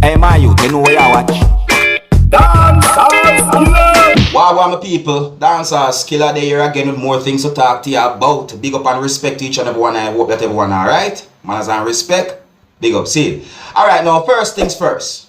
Hey man, you know where you watch? Dancehall skilla. Wow, my people, Dancehall skilla there here again with more things to talk to you about. Big up and respect to each and everyone. I hope that everyone alright. Manners and respect. Big up, see. Alright, now first things first.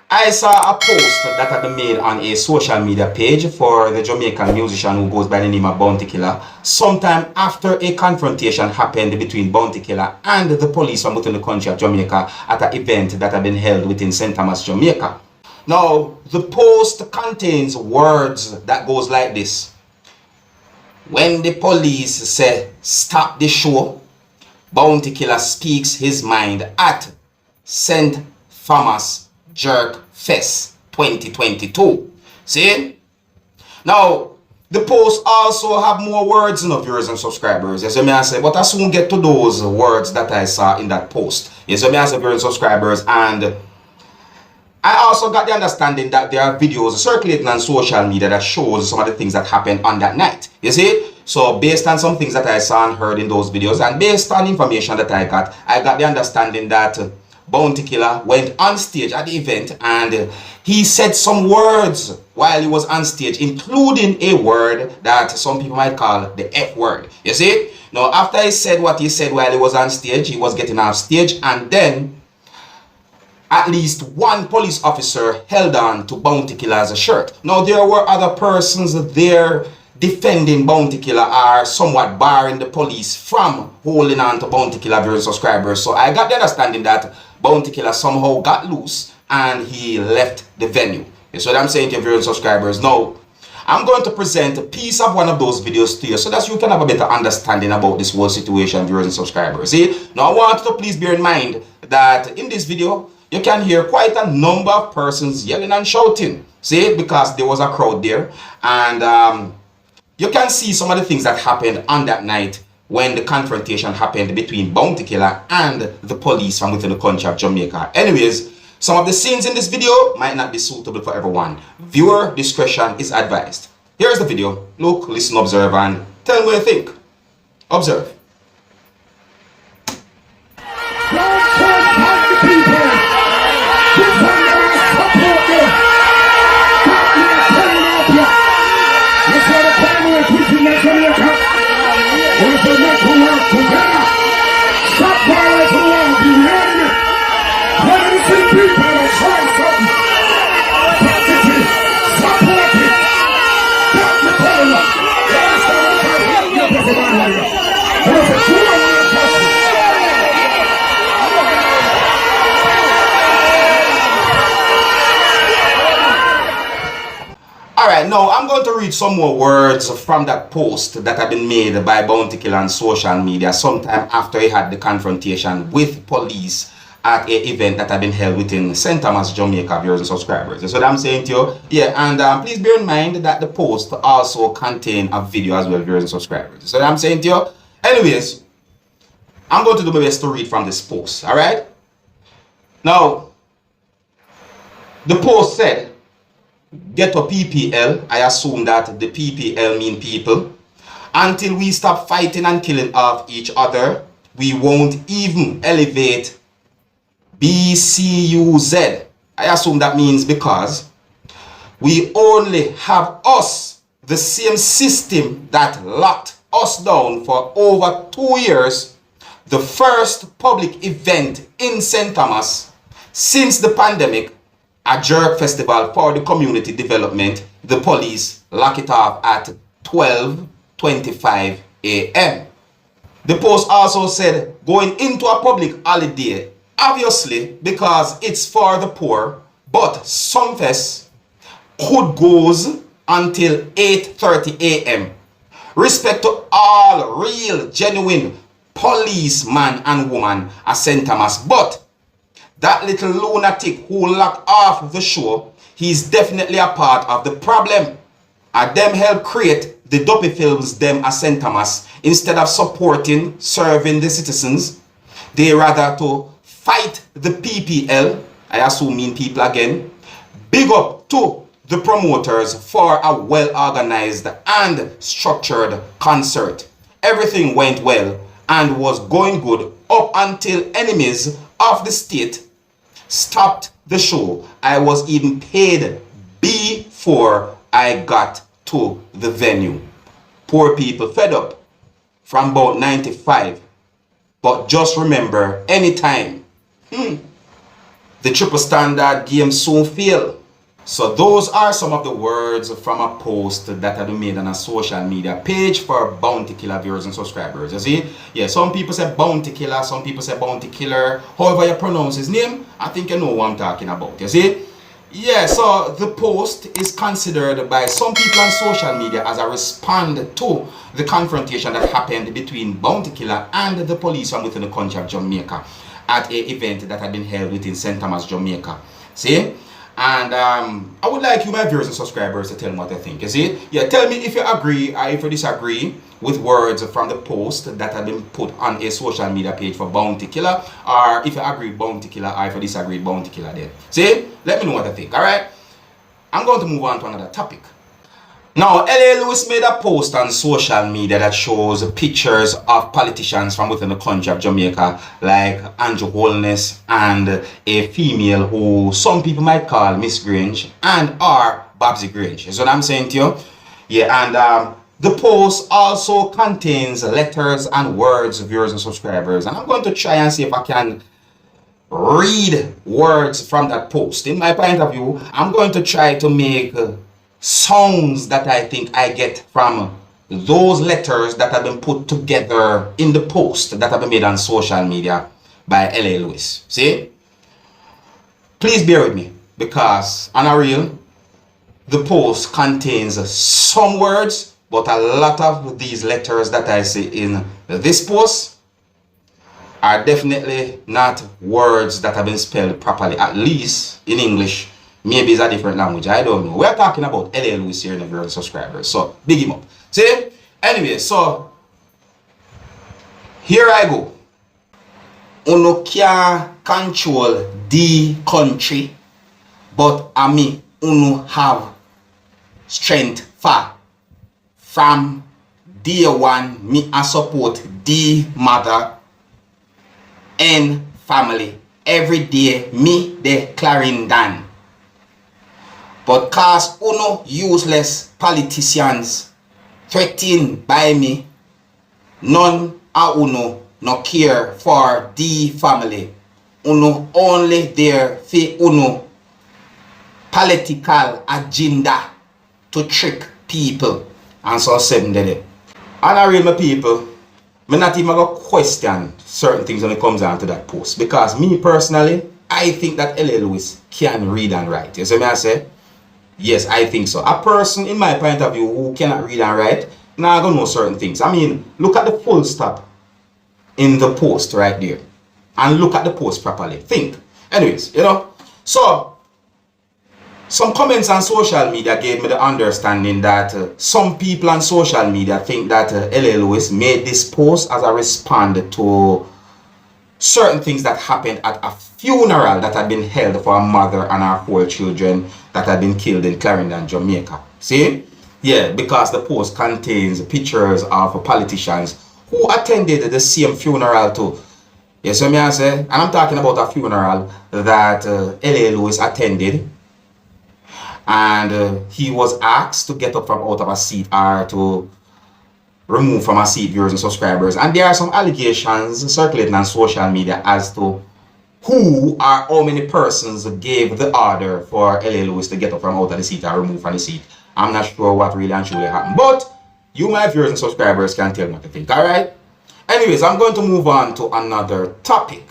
I saw a post that had been made on a social media page for the Jamaican musician who goes by the name of Bounty Killer sometime after a confrontation happened between Bounty Killer and the police from within the country of Jamaica at an event that had been held within St. Thomas, Jamaica. Now, the post contains words that goes like this. When the police say stop the show, Bounty Killer speaks his mind at St. Thomas Jerk Fest 2022. See? Now, the post also have more words in of viewers and subscribers. Yes, you may say, but I soon get to those words that I saw in that post. Yes, you may say viewers and subscribers, and I also got the understanding that there are videos circulating on social media that shows some of the things that happened on that night. You see? So based on some things that I saw and heard in those videos, and based on information that I got the understanding that Bounty Killer went on stage at the event and he said some words while he was on stage, including a word that some people might call the F word. You see? Now, after he said what he said while he was on stage, he was getting off stage, and then at least one police officer held on to Bounty Killer's shirt. Now, there were other persons there defending Bounty Killer or somewhat barring the police from holding on to Bounty Killer viewers and subscribers. So I got the understanding that Bounty Killer somehow got loose and he left the venue. That's what I'm saying to your viewers and subscribers. Now, I'm going to present a piece of one of those videos to you so that you can have a better understanding about this whole situation, viewers and subscribers. See? Now, I want you to please bear in mind that in this video, you can hear quite a number of persons yelling and shouting. See? Because there was a crowd there. And you can see some of the things that happened on that night when the confrontation happened between Bounty Killer and the police from within the country of Jamaica. Anyways, some of the scenes in this video might not be suitable for everyone. Viewer discretion is advised. Here's the video. Look, listen, observe, and tell me what you think. Observe. Alright, now I'm going to read some more words from that post that have been made by Bounty Killer on social media sometime after he had the confrontation with police at an event that had been held within St. Thomas, Jamaica, viewers and subscribers. That's what I'm saying to you. Yeah, and please bear in mind that the post also contains a video as well, viewers and subscribers. That's what I'm saying to you. Anyways, I'm going to do my best to read from this post, alright? Now, the post said, get a PPL. I assume that the PPL mean people. Until we stop fighting and killing off each other, we won't even elevate BCUZ. I assume that means because we only have us, the same system that locked us down for over 2 years, the first public event in St. Thomas since the pandemic, a jerk festival for the community development. The police lock it off at 12:25 a.m. The post also said going into a public holiday, obviously because it's for the poor, but some fests could goes until 8:30 a.m. Respect to all real, genuine policeman and woman at St. Thomas, but that little lunatic who locked off the show, he's definitely a part of the problem. And them help create the dopey films them at St. Thomas. Instead of supporting, serving the citizens, they rather to fight the PPL, I assume mean people again. Big up to the promoters for a well-organized and structured concert. Everything went well and was going good up until enemies of the state stopped the show. I was even paid before I got to the venue. Poor people fed up from about 95. But just remember, anytime the triple standard game soon fail. So those are some of the words from a post that had been made on a social media page for Bounty Killer viewers and subscribers. You see? Yeah, some people say Bounty Killer, some people say Bounty Killer. However you pronounce his name, I think you know what I'm talking about. You see? Yeah, so the post is considered by some people on social media as a respond to the confrontation that happened between Bounty Killer and the police from within the country of Jamaica at an event that had been held within St. Thomas, Jamaica. See? And I would like you, my viewers and subscribers, to tell me what you think. You see? Yeah, tell me if you agree or if you disagree with words from the post that have been put on a social media page for Bounty Killer, or if you agree with Bounty Killer or if you disagree with Bounty Killer then. See? Let me know what you think, alright? I'm going to move on to another topic. Now, L.A. Lewis made a post on social media that shows pictures of politicians from within the country of Jamaica, like Andrew Holness and a female who some people might call Miss Grange and or Babsy Grange. Is what I'm saying to you? Yeah, and the post also contains letters and words, viewers and subscribers. And I'm going to try and see if I can read words from that post. In my point of view, I'm going to try to make sounds that I think I get from those letters that have been put together in the post that have been made on social media by L.A. Lewis. See? Please bear with me, because on a real, the post contains some words, but a lot of these letters that I see in this post are definitely not words that have been spelled properly, at least in English. Maybe it's a different language, I don't know. We're talking about L.A. Lewis here in the viewers subscribers, so big him up. See? Anyway, so here I go. Uno can control the country, but I mean, uno have strength for. From day one, me I support the mother and family. Every day, me the Clarendon. But cause uno useless politicians threatened by me, none of uno no care for the family. Uno only there for uno political agenda to trick people. And so said there. And I read my people, me not even go question certain things when it comes down to that post. Because me personally, I think that L.A. Lewis can read and write. You see me I say? Yes, I think so. A person, in my point of view, who cannot read and write, now gonna know certain things. I mean, look at the full stop in the post right there. And look at the post properly. Think. Anyways, you know. So, some comments on social media gave me the understanding that some people on social media think that L.A. Lewis made this post as a response to certain things that happened at a funeral that had been held for a mother and her 4 children that had been killed in Clarendon, Jamaica. See? Yeah, because the post contains pictures of politicians who attended the same funeral too. Yes, so me I say, and I'm talking about a funeral that L.A. Lewis attended, and he was asked to get up from out of a seat or to remove from a seat, viewers and subscribers. And there are some allegations circulating on social media as to who or how many persons gave the order for L.A. Lewis to get up from out of the seat or remove from the seat. I'm not sure what really and truly happened, but you, my viewers and subscribers, can tell me what you think, alright? Anyways, I'm going to move on to another topic.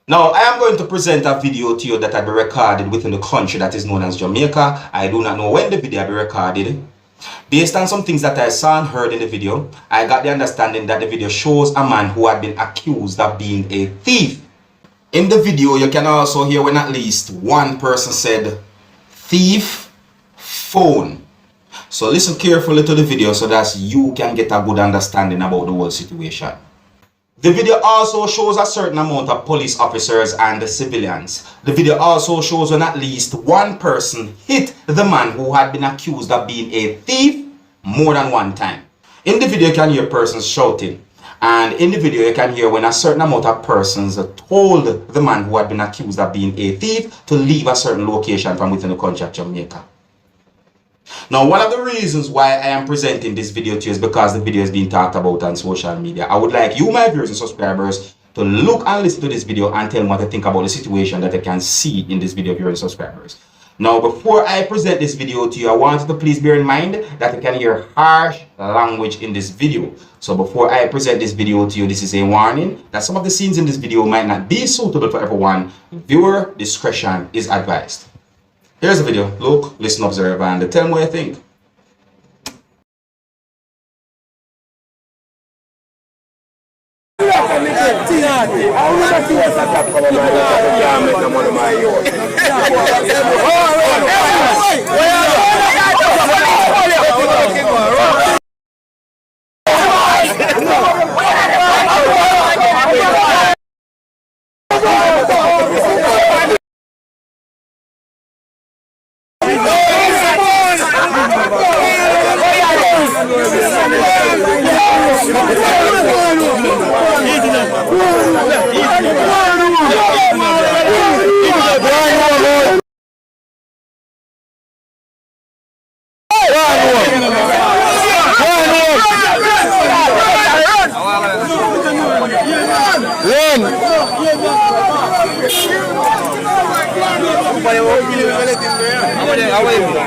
Now, I am going to present a video to you that will be recorded within the country that is known as Jamaica. I do not know when the video will be recorded. Based on some things that I saw and heard in the video, I got the understanding that the video shows a man who had been accused of being a thief. In the video, you can also hear when at least one person said, thief, phone. So listen carefully to the video so that you can get a good understanding about the whole situation. The video also shows a certain amount of police officers and civilians. The video also shows when at least one person hit the man who had been accused of being a thief more than one time. In the video, you can hear persons shouting, And in the video, you can hear when a certain amount of persons told the man who had been accused of being a thief to leave a certain location from within the country of Jamaica. Now, one of the reasons why I am presenting this video to you is because the video is being talked about on social media. I would like you, my viewers and subscribers, to look and listen to this video and tell me what you think about the situation that you can see in this video, viewers and subscribers. Now, before I present this video to you, I want you to please bear in mind that you can hear harsh language in this video. So before I present this video to you, this is a warning that some of the scenes in this video might not be suitable for everyone. Viewer discretion is advised. Here's the video. Look, listen, observe, and tell me what you think.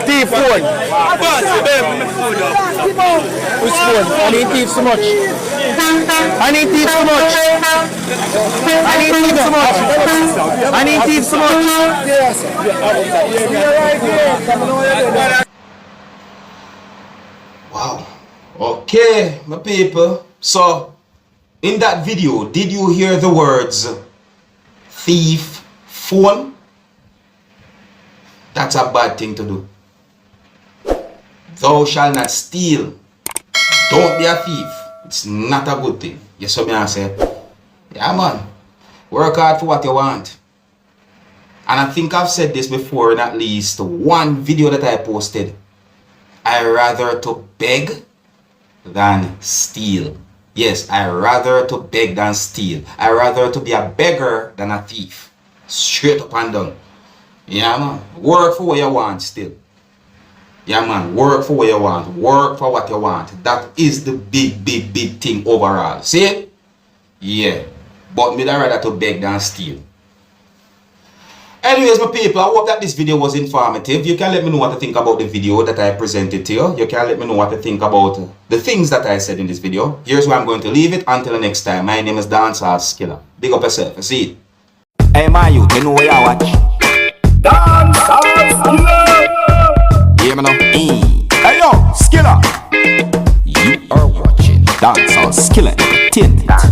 Thief phone. Which phone? I need thief so much. I need thief so much. I need thief so much. I need thief so much. Wow. Okay, my people. So, in that video, did you hear the words thief phone? That's a bad thing to do. Thou shalt not steal. Don't be a thief. It's not a good thing. You saw me and say, yeah man, work hard for what you want. And I think I've said this before in at least one video that I posted. I rather to beg than steal. Yes, I rather to beg than steal. I rather to be a beggar than a thief. Straight up and down. Yeah man, work for what you want still. Yeah man, work for what you want. Work for what you want. That is the big thing overall. See it? Yeah. But me rather to beg than steal. Anyways, my people, I hope that this video was informative. You can let me know what you think about the video that I presented to you. You can let me know what you think about the things that I said in this video. Here's where I'm going to leave it. Until the next time, my name is Dancehall Skilla. Big up yourself. See it. Hey, my youth, you know where you watch? Dancehall Skilla. Hear me now? Hey, yo, Skilla. You are watching Dancehall Skilla Entertainment.